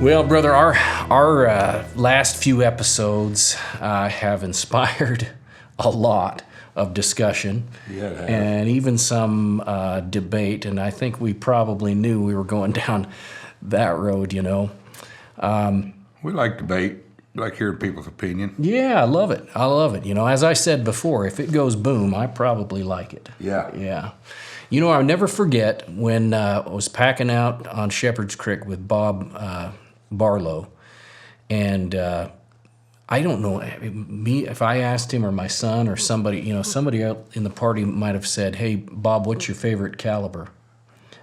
Well, brother, our last few episodes have inspired a lot of discussion and even some debate, and I think we probably knew we were going down that road, you know. We like debate. We like hearing people's opinion. Yeah, I love it. I love it. You know, as I said before, if it goes boom, I probably like it. Yeah. Yeah. You know, I'll never forget when I was packing out on Shepherd's Creek with Bob Barlow, and I don't know, if I asked him or my son or somebody, you know, somebody else in the party might have said, "Hey, Bob, what's your favorite caliber?"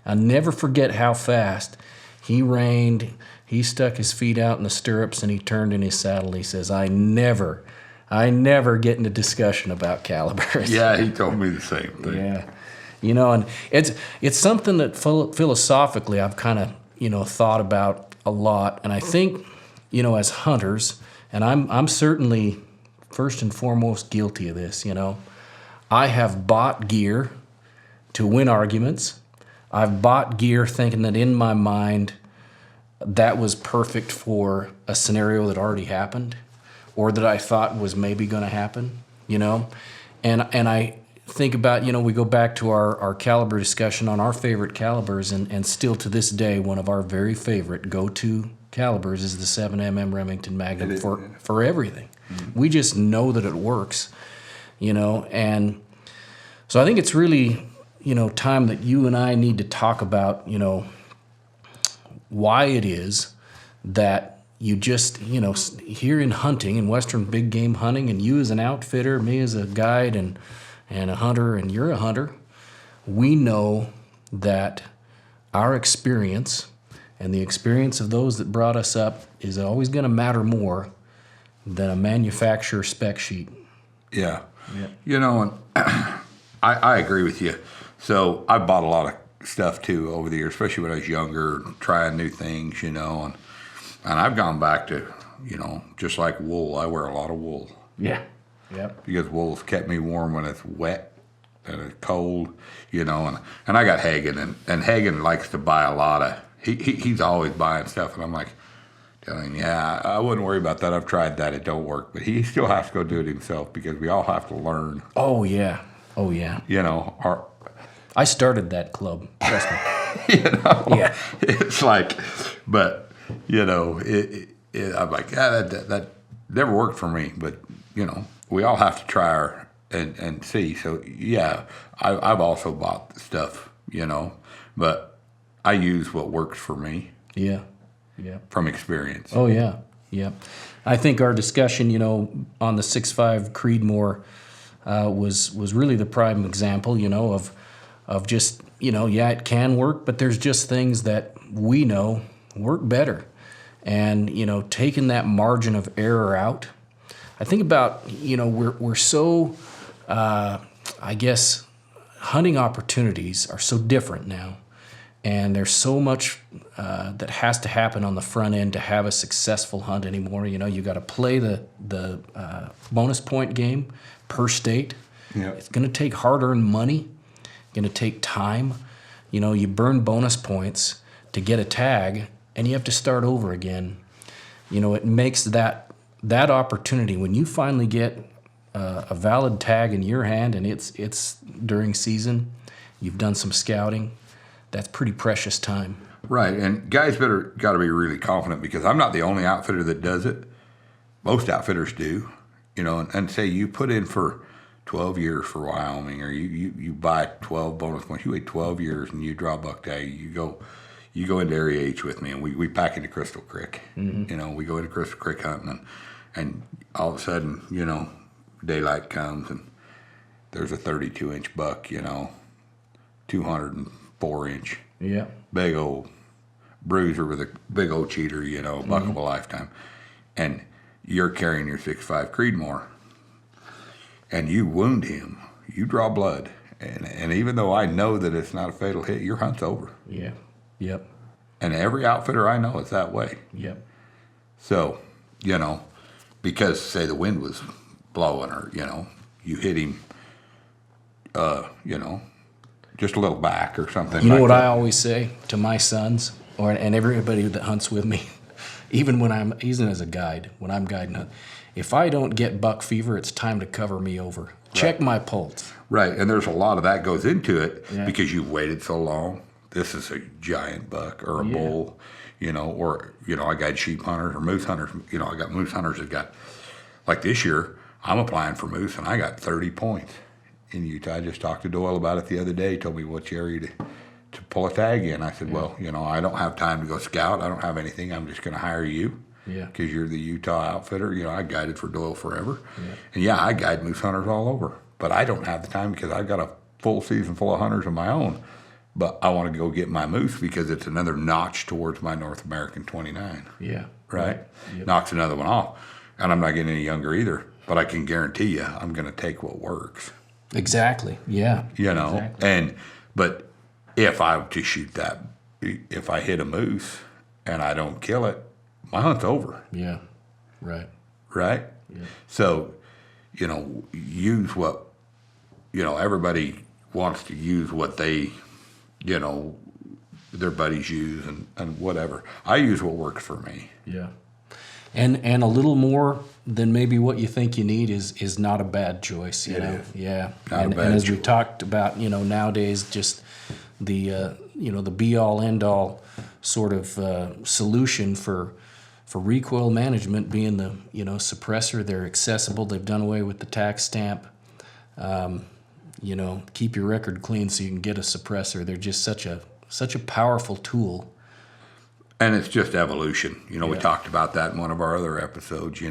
I'll never forget how fast he reined. He stuck his feet out in the stirrups and he turned in his saddle. He says, I never get into discussion about calibers. Yeah, he told me the same thing. Yeah. You know, and it's something that philosophically I've kind of, you know, thought about a lot. And I think, you know, as hunters, and I'm certainly first and foremost guilty of this, you know, I have bought gear to win arguments. I've bought gear thinking that in my mind that was perfect for a scenario that already happened or that I thought was maybe going to happen, you know. And I think about, you know, we go back to our caliber discussion on our favorite calibers, and still to this day, one of our very favorite go-to calibers is the 7mm Remington Magnum for everything. Mm-hmm. We just know that it works, you know. And so I think it's really, you know, time that you and I need to talk about, you know, why it is that you just, you know, here in hunting, in Western big game hunting, and you as an outfitter, me as a guide and a hunter, and you're a hunter, we know that our experience and the experience of those that brought us up is always going to matter more than a manufacturer spec sheet. Yeah. You know, and I agree with you. So I bought a lot of stuff too over the years, especially when I was younger, trying new things, you know, and I've gone back to, you know, just like wool. I wear a lot of wool. Yeah. Yep. Because wool's kept me warm when it's wet and it's cold, you know, and I got Hagen, and Hagen likes to buy a lot of, he's always buying stuff, and I'm like, telling him, yeah, I wouldn't worry about that. I've tried that. It don't work. But he still has to go do it himself because we all have to learn. Oh, yeah. Oh, yeah. You know, I started that club, trust me. You know, yeah. It's like, but, you know, I'm like, yeah, that never worked for me. But, you know, we all have to try and see. So, yeah, I've also bought stuff, you know, but I use what works for me. Yeah, yeah. From experience. Oh, yeah, yeah. I think our discussion, you know, on the 6.5 Creedmoor was really the prime example, you know, of just, you know, yeah, it can work, but there's just things that we know work better. And, you know, taking that margin of error out, I think about, you know, we're so, I guess, hunting opportunities are so different now. And there's so much that has to happen on the front end to have a successful hunt anymore. You know, you got to play the bonus point game per state. Yeah. It's going to take hard-earned money. Going to take time. You know, you burn bonus points to get a tag, and you have to start over again. You know, it makes that opportunity when you finally get a valid tag in your hand, and it's during season, you've done some scouting. That's pretty precious time. Right, and guys got to be really confident because I'm not the only outfitter that does it. Most outfitters do, you know, and say you put in for 12 years for Wyoming, or you buy 12 bonus points. You wait 12 years and you draw a buck tag. You go into Area H with me, and we pack into Crystal Creek. Mm-hmm. You know, we go into Crystal Creek hunting, and all of a sudden, you know, daylight comes and there's a 32-inch buck, you know, 204-inch. Yeah. Big old bruiser with a big old cheater, you know, buck of a lifetime. And you're carrying your 6.5 Creedmoor. And you wound him, you draw blood. And even though I know that it's not a fatal hit, your hunt's over. Yeah. Yep. And every outfitter I know is that way. Yep. So, you know, because, say, the wind was blowing or, you know, you hit him, you know, just a little back or something. You know like what that. I always say to my sons and everybody that hunts with me? even as a guide, when I'm guiding, if I don't get buck fever, it's time to cover me over. Check my pulse. Right, and there's a lot of that goes into it Yeah. because you've waited so long. This is a giant buck or a bull, or I guide sheep hunters or moose hunters. I got moose hunters that got, like this year, I'm applying for moose and I got 30 points in Utah. I just talked to Doyle about it the other day. He told me which area to pull a tag in. I said, well, I don't have time to go scout. I don't have anything. I'm just going to hire you. Yeah. Because you're the Utah outfitter. I guided for Doyle forever. Yeah. And I guide moose hunters all over. But I don't have the time because I've got a full season full of hunters of my own. But I want to go get my moose because it's another notch towards my North American 29. Yeah. Right? Yep. Knocks another one off. And I'm not getting any younger either. But I can guarantee you I'm going to take what works. Exactly. Yeah. Exactly. But if I were to shoot that, if I hit a moose and I don't kill it, my hunt's over. Yeah. Right. Right? Yeah. So, use what, everybody wants to use what they, their buddies use and whatever. I use what works for me. Yeah. And a little more than maybe what you think you need is not a bad choice, you know. Is. Yeah. Not a bad and as we choice. talked about, nowadays just the the be all end all sort of solution for recoil management being the suppressor. They're accessible. They've done away with the tax stamp. Keep your record clean so you can get a suppressor. They're just such a powerful tool. And it's just evolution. We talked about that in one of our other episodes,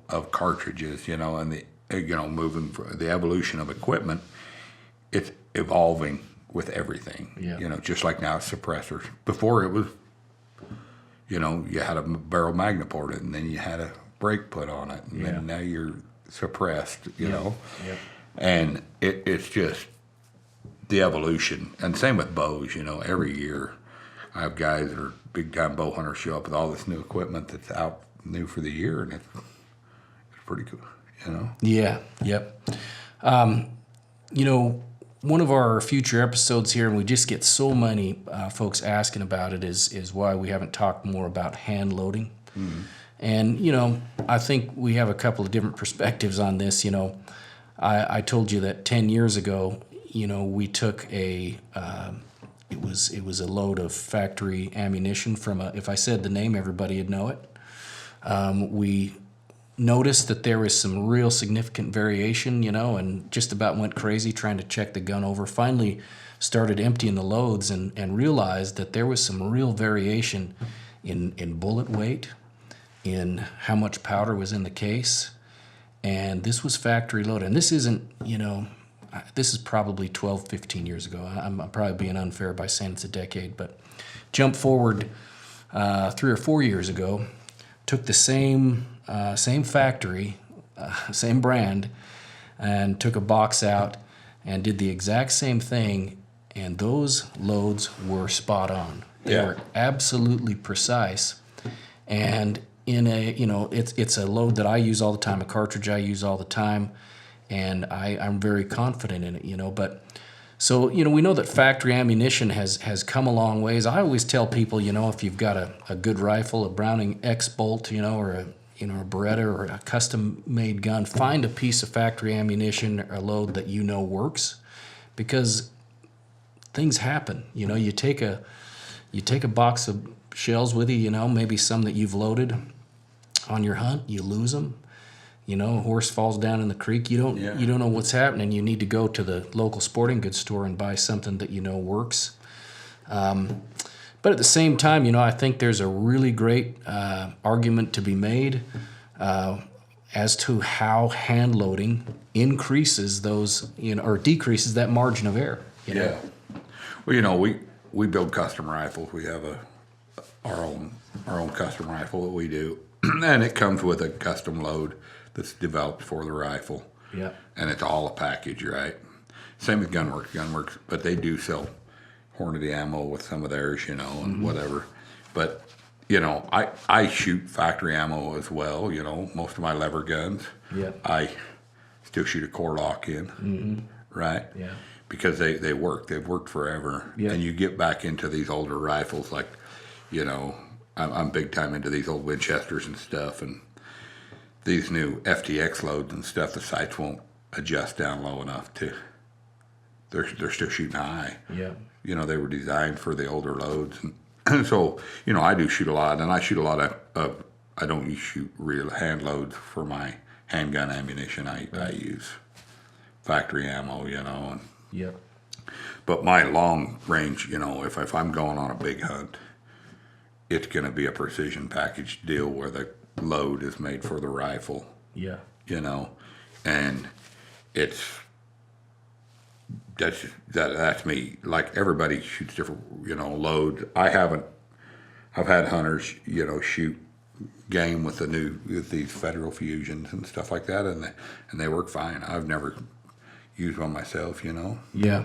of cartridges, and the, moving for the evolution of equipment. It's evolving with everything, just like now suppressors. Before it was, you had a barrel magna ported and then you had a brake put on it. And then now you're suppressed, know. Yep. And it's just the evolution. And same with bows, every year I have guys that are big time bow hunters show up with all this new equipment that's out new for the year, and it's pretty cool, Yeah, yep. One of our future episodes here, and we just get so many folks asking about it, is why we haven't talked more about hand loading. Mm-hmm. And, I think we have a couple of different perspectives on this. I told you that 10 years ago, we took it was a load of factory ammunition from if I said the name, everybody would know it. We noticed that there was some real significant variation, and just about went crazy trying to check the gun over. Finally started emptying the loads and realized that there was some real variation in bullet weight, in how much powder was in the case. And this was factory loaded. And this isn't, this is probably 12, 15 years ago. I'm probably being unfair by saying it's a decade, but jump forward 3 or 4 years ago, took the same factory, same brand, and took a box out and did the exact same thing, and those loads were spot on. They were absolutely precise. And in a, it's a load that I use all the time, a cartridge I use all the time, and I'm very confident in it, but so, we know that factory ammunition has come a long ways. I always tell people, if you've got a good rifle, a Browning X-Bolt, or a Beretta or a custom-made gun, find a piece of factory ammunition or a load that works, because things happen. You take a box of shells with you, maybe some that you've loaded on your hunt, you lose them. A horse falls down in the creek. You don't know what's happening. You need to go to the local sporting goods store and buy something that works. But at the same time, I think there's a really great argument to be made as to how hand loading increases those, or decreases that margin of error. Yeah. Well, we build custom rifles. We have our own custom rifle that we do, and it comes with a custom load that's developed for the rifle. Yeah. And it's all a package, right? Same with Gunworks, but they do sell Hornady ammo with some of theirs, and whatever. But, I shoot factory ammo as well, most of my lever guns. Yeah. I still shoot a core lock in, right? Yeah. Because they work. They've worked forever. Yeah. And you get back into these older rifles like, I'm big time into these old Winchesters and stuff, and these new FTX loads and stuff. The sights won't adjust down low enough to. They're still shooting high. Yeah. They were designed for the older loads, and so I do shoot a lot, and I shoot a lot of I don't shoot real hand loads for my handgun ammunition. I use factory ammo, and Yep. but my long range, if I'm going on a big hunt, it's going to be a precision package deal where the load is made for the rifle, Yeah. and that's me. Like everybody shoots different, load. I've had hunters, shoot game with these federal fusions and stuff like that, and they work fine. I've never used one myself, Yeah.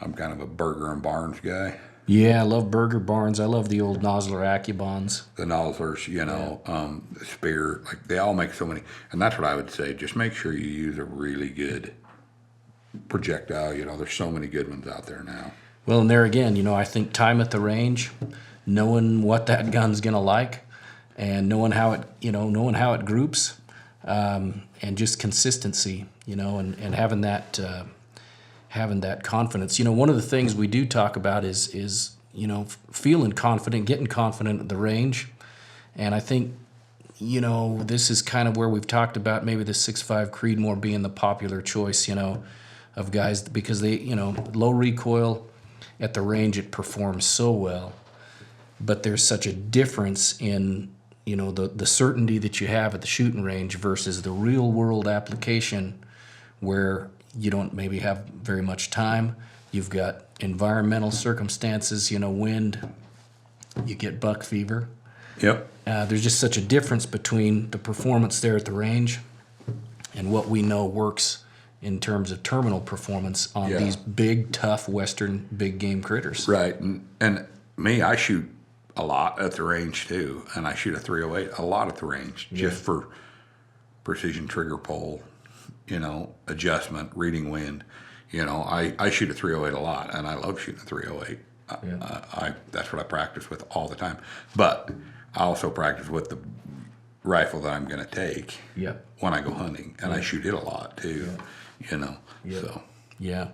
I'm kind of a Burger and Barnes guy. Yeah, I love Burger Barnes. I love the old Nosler Accubons. The Noslers, the Spear, like they all make so many, and that's what I would say. Just make sure you use a really good projectile. There's so many good ones out there now. Well, and there again, I think time at the range, knowing what that gun's gonna like, and knowing how it groups, and just consistency, and having that confidence. One of the things we do talk about is feeling confident, getting confident at the range, and I think this is kind of where we've talked about maybe the 6.5 Creedmoor being the popular choice, of guys, because they, low recoil at the range, it performs so well, but there's such a difference in, the certainty that you have at the shooting range versus the real world application where you don't maybe have very much time. You've got environmental circumstances, wind, you get buck fever. Yep. There's just such a difference between the performance there at the range and what we know works in terms of terminal performance on these big, tough Western big game critters. Right. And me, I shoot a lot at the range too, and I shoot a 308 a lot at the range just for precision trigger pull, adjustment, reading wind. I shoot a 308 a lot, and I love shooting a 308. That's what I practice with all the time. But I also practice with the rifle that I'm going to take when I go hunting, and I shoot it a lot too. So yeah,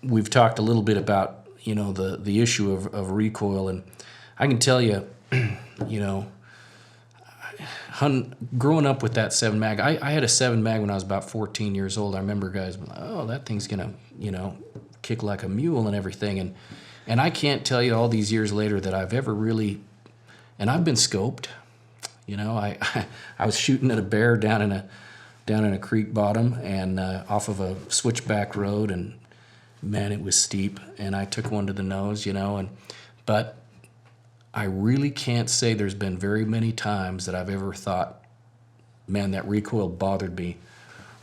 we've talked a little bit about the issue of recoil, and I can tell you, growing up with that 7 mag, I had a 7 mag when I was about 14 years old. I remember guys, oh, that thing's gonna kick like a mule and everything, and I can't tell you all these years later that I've ever really, and I've been scoped. I was shooting at a bear down in a creek bottom and off of a switchback road, and man, it was steep, and I took one to the nose, but I really can't say there's been very many times that I've ever thought, man, that recoil bothered me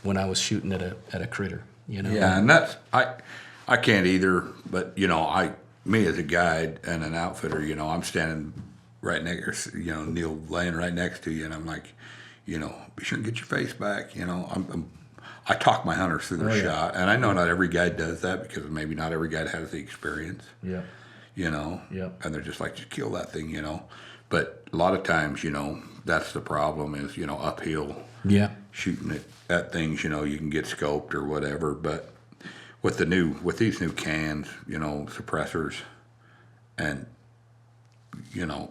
when I was shooting at a critter, Yeah, and that's I can't either, but me as a guide and an outfitter, I'm standing right next, Neil laying right next to you, and I'm like, be sure and get your face back. I talk my hunters through their shot, and I know not every guy does that because maybe not every guy has the experience. Yeah. And they're just like, just kill that thing, But a lot of times, that's the problem is, uphill. Yeah. Shooting at things, you can get scoped or whatever. But with these new cans, suppressors, and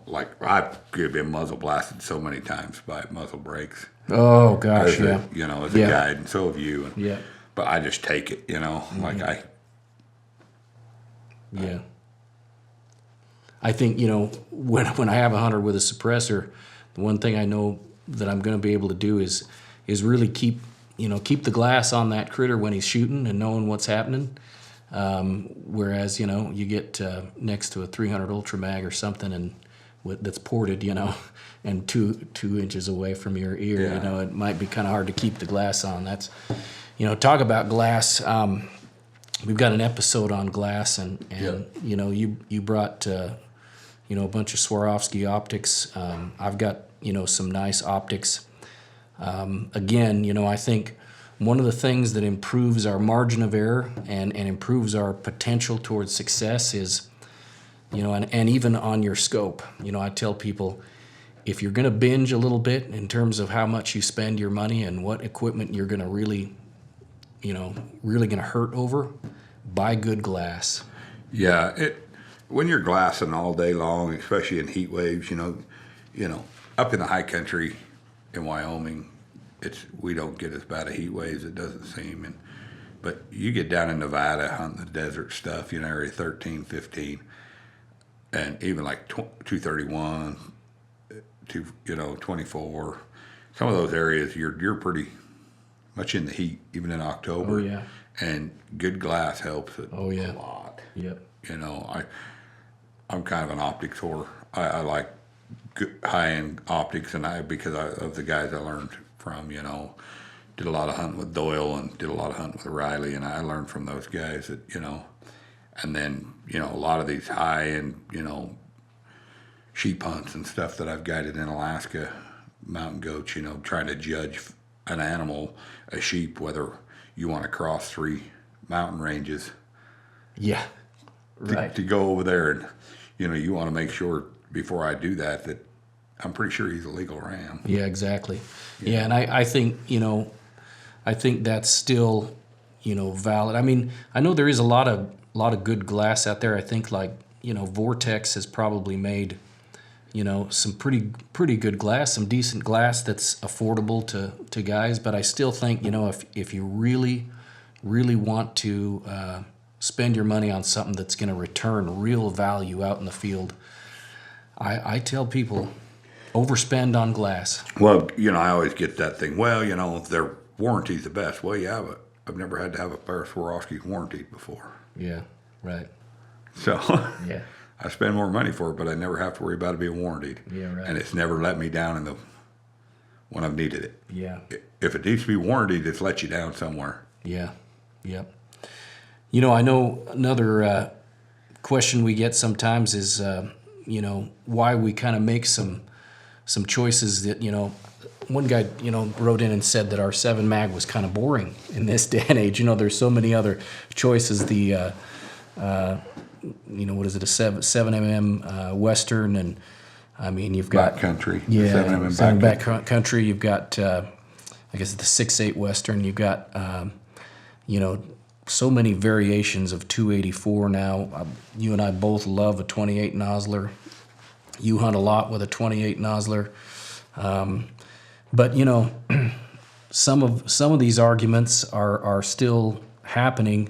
like I've been muzzle blasted so many times by muzzle brakes. Oh gosh, as a guide, and so have you. And, but I just take it, like Yeah. I think, when I have a hunter with a suppressor, the one thing I know that I'm going to be able to do is really keep the glass on that critter when he's shooting and knowing what's happening. Whereas, you get next to a 300 Ultra Mag or something and that's ported, and two inches away from your ear, it might be kind of hard to keep the glass on. That's, talk about glass. We've got an episode on glass, and you brought a bunch of Swarovski optics. I've got some nice optics. Again, I think one of the things that improves our margin of error and improves our potential towards success is and even on your scope. I tell people, if you're going to binge a little bit in terms of how much you spend your money and what equipment you're going to really going to hurt over, buy good glass. Yeah, when you're glassing all day long, especially in heat waves, up in the high country in Wyoming, we don't get as bad a heat waves. It doesn't seem, but you get down in Nevada hunting the desert stuff, area 13, 15, and even like 231, 24. Some of those areas you're pretty much in the heat, even in October. Oh yeah. And good glass helps it Oh yeah. a lot. Yep. I'm kind of an optics whore. I like high-end optics, because of the guys I learned from. Did a lot of hunting with Doyle and did a lot of hunting with Riley, and I learned from those guys that and then a lot of these high-end sheep hunts and stuff that I've guided in Alaska, mountain goats. Trying to judge an animal, a sheep, whether you want to cross 3 mountain ranges. Yeah. Right. To go over there and, you want to make sure before I do that I'm pretty sure he's a legal ram. Yeah, exactly. Yeah, and I think, I think that's still, valid. I mean, I know there is a lot of good glass out there. I think Vortex has probably made, some pretty good glass, some decent glass that's affordable to guys. But I still think, if you really want to spend your money on something that's going to return real value out in the field, I tell people, overspend on glass. Well, I always get that thing. Well, their warranty's the best. Well, yeah, but I've never had to have a pair of Swarovskis warranted before. Yeah, right. So yeah, I spend more money for it, but I never have to worry about it being warranted. Yeah, right. And it's never let me down when I've needed it. Yeah. If it needs to be warranted, it's let you down somewhere. Yeah. Yep. I know another question we get sometimes is, why we kind of make some choices that, one guy, wrote in and said that our 7 mag was kind of boring in this day and age. There's so many other choices. The, what is it, a 7mm Western, and I mean, you've got backcountry. Yeah, 7mm backcountry. You've got, I guess the 6.8 Western. You've got, so many variations of 284 now. You and I both love a 28 Nosler. You hunt a lot with a 28 Nosler. But some of these arguments are still happening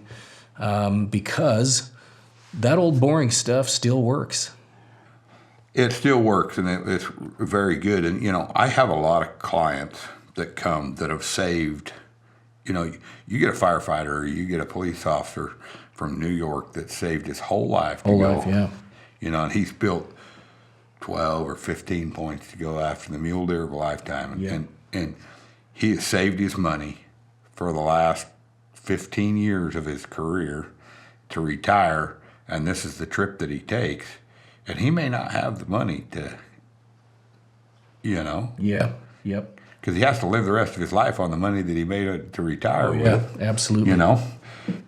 because that old boring stuff still works. It still works, and it's very good. And I have a lot of clients that come that have saved. You get a firefighter, or you get a police officer from New York that saved his whole life to go. Yeah. And he's built 12 or 15 points to go after the mule deer of a lifetime. And he has saved his money for the last 15 years of his career to retire, and this is the trip that he takes. And he may not have the money to, Yeah. Yep. because he has to live the rest of his life on the money that he made to retire with. Yeah, absolutely.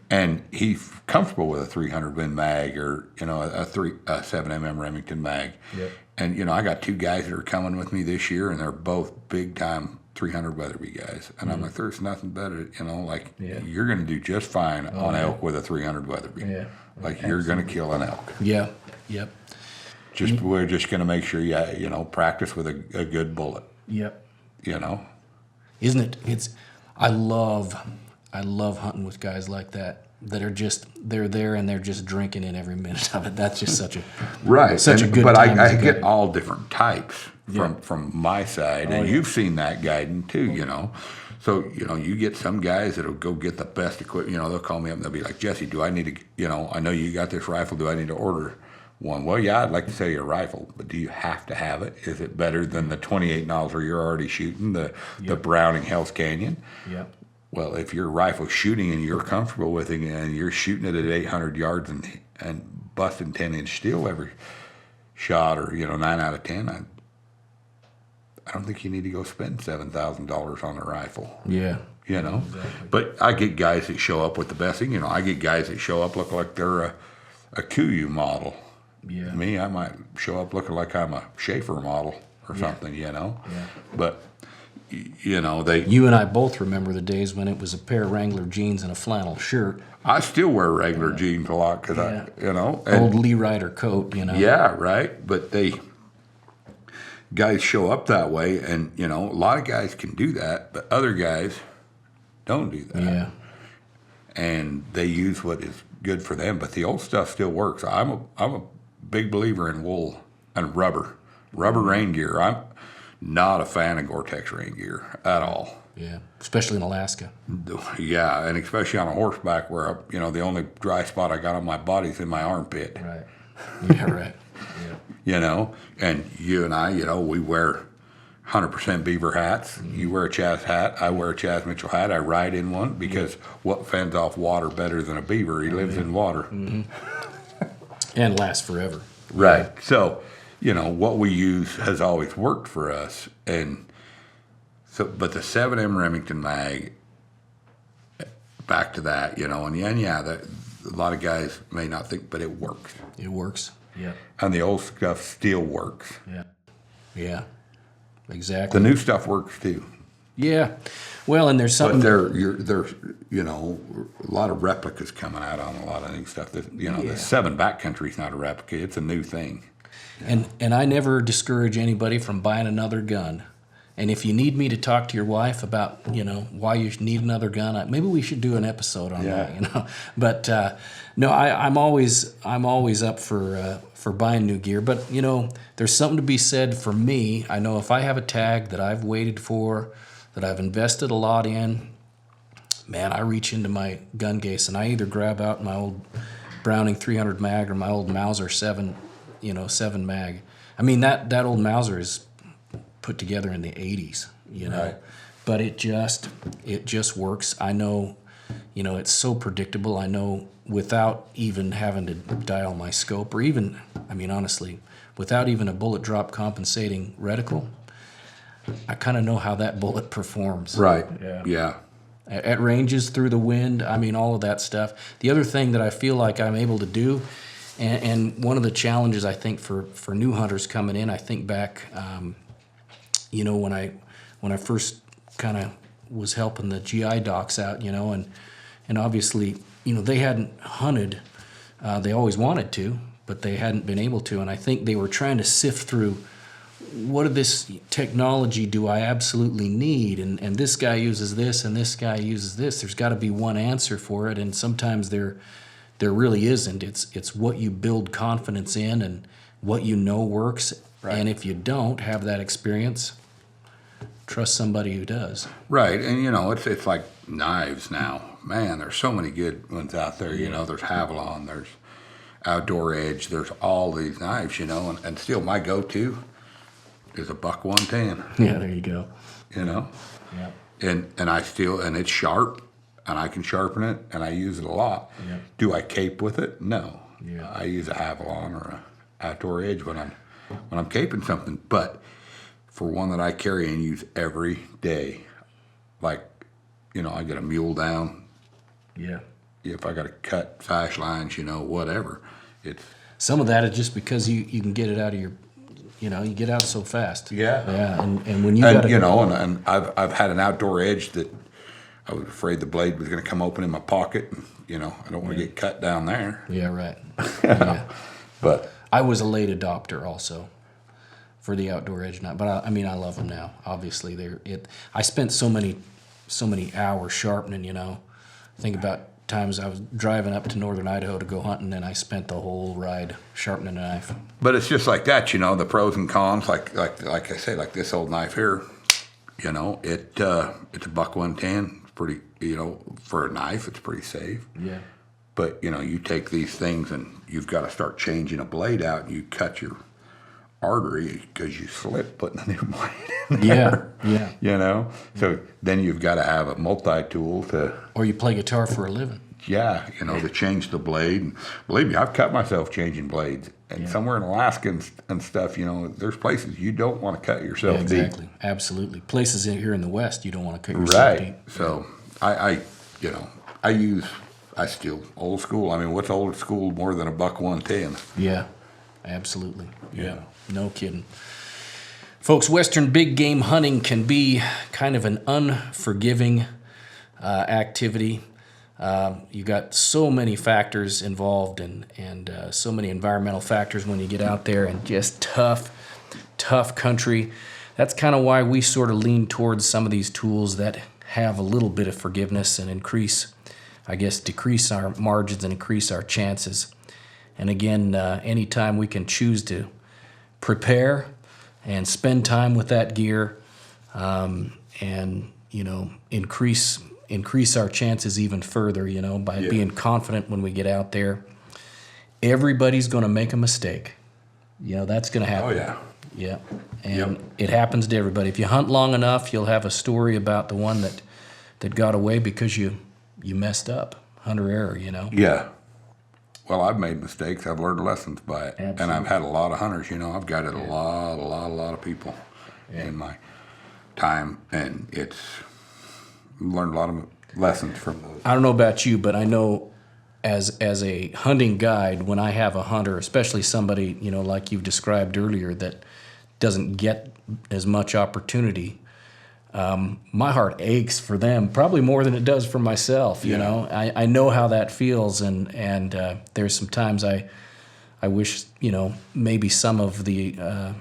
And he's comfortable with a 300 Win mag or a 7mm Remington mag. Yep. And I got 2 guys that are coming with me this year, and they're both big time 300 Weatherby guys. And I'm like, there's nothing better, you're going to do just fine on elk with a 300 Weatherby. Yeah. You're going to kill an elk. Yeah. Yep. We're just going to make sure you practice with a good bullet. Yep. Isn't it? I love hunting with guys like that are just, they're there and they're just drinking in every minute of it. That's just such a a good but time. I get all different types from my side, and you've seen that guiding too. So you get some guys that'll go get the best equipment. They'll call me up and they'll be like, Jesse, do I need to? I know you got this rifle. Do I need to order one? Well, yeah, I'd like to sell you a rifle, but do you have to have it? Is it better than the 28 Nosler you're already shooting, the Browning Hell's Canyon? Yep. Well, if your rifle's shooting and you're comfortable with it and you're shooting it at 800 yards and busting 10-inch steel every shot, or 9 out of 10, I don't think you need to go spend $7,000 on a rifle. Yeah. Exactly. But I get guys that show up with the best thing. I get guys that show up look like they're a Kuiu model. Yeah. Me, I might show up looking like I'm a Schaefer model or something, you know. Yeah. But you know, they. You and I both remember the days when it was a pair of Wrangler jeans and a flannel shirt. I still wear regular jeans a lot because Yeah. you know, Old Lee Ryder coat, you know. yeah, right. But guys show up that way, and you know, a lot of guys can do that, but other guys don't do that. Yeah. And they use what is good for them. But the old stuff still works. I'm a big believer in wool and rubber rain gear. I'm not a fan of Gore-Tex rain gear at all. Yeah. Especially in Alaska. Yeah, and especially on a horseback where you know the only dry spot I got on my body is in my armpit. Right. Yeah. Right. Yeah. You know, and you and I, you know, we wear 100% beaver hats. You wear a Chaz hat. I wear a Chaz Mitchell hat. I ride in one because what fends off water better than a beaver? He lives in water. And lasts forever. Right. So, you know, what we use has always worked for us. And so, but the 7M Remington mag, back to that, you know, and that, a lot of guys may not think, but it works. It works. Yeah. And the old stuff still works. Yeah. Yeah. Exactly. The new stuff works too. Yeah. Well, and there's something. But there's you know, a lot of replicas coming out on a lot of new stuff. That, you know, the 7 backcountry is not a replica; it's a new thing. And I never discourage anybody from buying another gun. And if you need me to talk to your wife about, you know, why you need another gun, maybe we should do an episode on that, you know. But no, I'm always up for buying new gear. But you know, there's something to be said for me. I know if I have a tag that I've waited for, that I've invested a lot in, man, I reach into my gun case and I either grab out my old Browning 300 mag or my old Mauser 7 mag. I mean, that old Mauser is put together in the 80s, you know. Right. But it just works. I know, you know, it's so predictable. I know without even having to dial my scope or even, I mean, honestly, without even a bullet drop compensating reticle, I kind of know how that bullet performs. Right. Yeah. At ranges, through the wind, I mean, all of that stuff. The other thing that I feel like I'm able to do, and one of the challenges I think for new hunters coming in, I think back, you know, when I first kind of was helping the GI docs out, you know, and obviously, you know, they hadn't hunted. They always wanted to, but they hadn't been able to. And I think they were trying to sift through, what of this technology do I absolutely need? And this guy uses this and this guy uses this. There's got to be one answer for it. And sometimes there really isn't. It's what you build confidence in and what you know works. Right. And if you don't have that experience, trust somebody who does. Right, and you know, it's like knives now. Man, there's so many good ones out there. You know, there's Havalon, there's Outdoor Edge, there's all these knives. You know, and still my go-to is a buck 110. Yeah, there you go. You know, Yeah. and it's sharp, and I can sharpen it, and I use it a lot. Yeah. Do I cape with it? No. Yeah. I use a Havalon or a Outdoor Edge when I'm caping something, but for one that I carry and use every day, like, you know, I get a mule down. Yeah. If I got to cut sash lines, you know, whatever. It's Some of that is just because you can get it out of your, you know, you get out so fast. Yeah. Yeah, and when you got you know, and I've had an Outdoor Edge that I was afraid the blade was going to come open in my pocket, and you know, I don't want to get cut down there. Yeah, right. Yeah. But I was a late adopter also for the Outdoor Edge knife, but I mean, I love them now. Obviously, I spent so many hours sharpening. You know, think about times I was driving up to northern Idaho to go hunting, and I spent the whole ride sharpening a knife. But it's just like that, you know, the pros and cons. Like I say, like this old knife here, you know, it's a buck 110. It's pretty, you know, for a knife, it's pretty safe. Yeah. But you know, you take these things and you've got to start changing a blade out, and you cut your artery because you slip putting a new blade in there. Yeah. You know, so then you've got to have a multi-tool to. Or you play guitar for a living. Yeah, you know, to change the blade. And believe me, I've cut myself changing blades. And somewhere in Alaska and stuff, you know, there's places you don't want to cut yourself deep. Exactly, absolutely. Places here in the West, you don't want to cut yourself deep. Right. So I still old school. I mean, what's old school more than a buck 110? Yeah. Absolutely. Yeah. No kidding. Folks, Western big game hunting can be kind of an unforgiving activity. You got so many factors involved and so many environmental factors when you get out there, and just tough country. That's kind of why we sort of lean towards some of these tools that have a little bit of forgiveness and decrease our margins and increase our chances. And again, anytime we can choose to prepare and spend time with that gear, and increase our chances even further, by being confident when we get out there. Everybody's going to make a mistake. That's going to happen. Oh, yeah. Yeah. And it happens to everybody. If you hunt long enough, you'll have a story about the one that got away because you messed up. Hunter error, Yeah. Well, I've made mistakes. I've learned lessons by it. Absolutely. And I've had a lot of hunters, I've guided a lot of people in my time, and it's learned a lot of lessons from those. I don't know about you, but I know as a hunting guide, when I have a hunter, especially somebody, like you've described earlier, that doesn't get as much opportunity, my heart aches for them probably more than it does for myself. I know how that feels, and there's some times I wish maybe some of the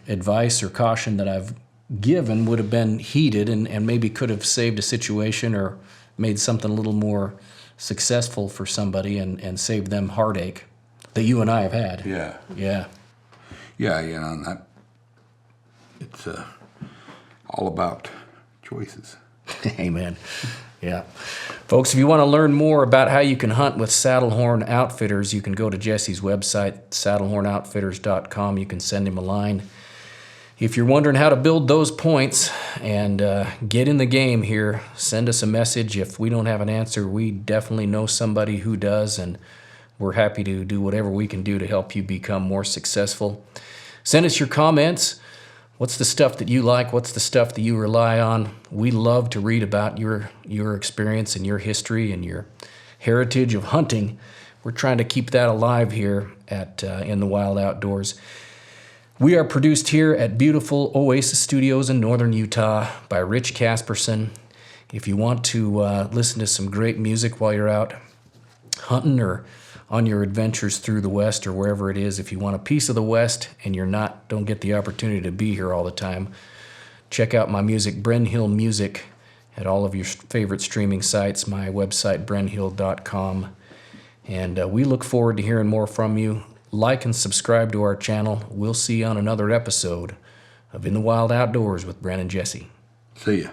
advice or caution that I've given would have been heeded and maybe could have saved a situation or made something a little more successful for somebody and saved them heartache that you and I have had. Yeah. And that it's all about choices. Amen. Yeah. Folks, if you want to learn more about how you can hunt with Saddlehorn Outfitters, you can go to Jesse's website, saddlehornoutfitters.com. You can send him a line. If you're wondering how to build those points and get in the game here, send us a message. If we don't have an answer, we definitely know somebody who does, and we're happy to do whatever we can do to help you become more successful. Send us your comments. What's the stuff that you like? What's the stuff that you rely on? We love to read about your experience and your history and your heritage of hunting. We're trying to keep that alive here at In the Wild Outdoors. We are produced here at beautiful Oasis Studios in northern Utah by Rich Casperson. If you want to listen to some great music while you're out hunting or on your adventures through the West or wherever it is, if you want a piece of the West and don't get the opportunity to be here all the time, check out my music, Brenn Hill Music, at all of your favorite streaming sites, my website, brennhill.com. And we look forward to hearing more from you. Like and subscribe to our channel. We'll see you on another episode of In the Wild Outdoors with Brenn and Jesse. See ya.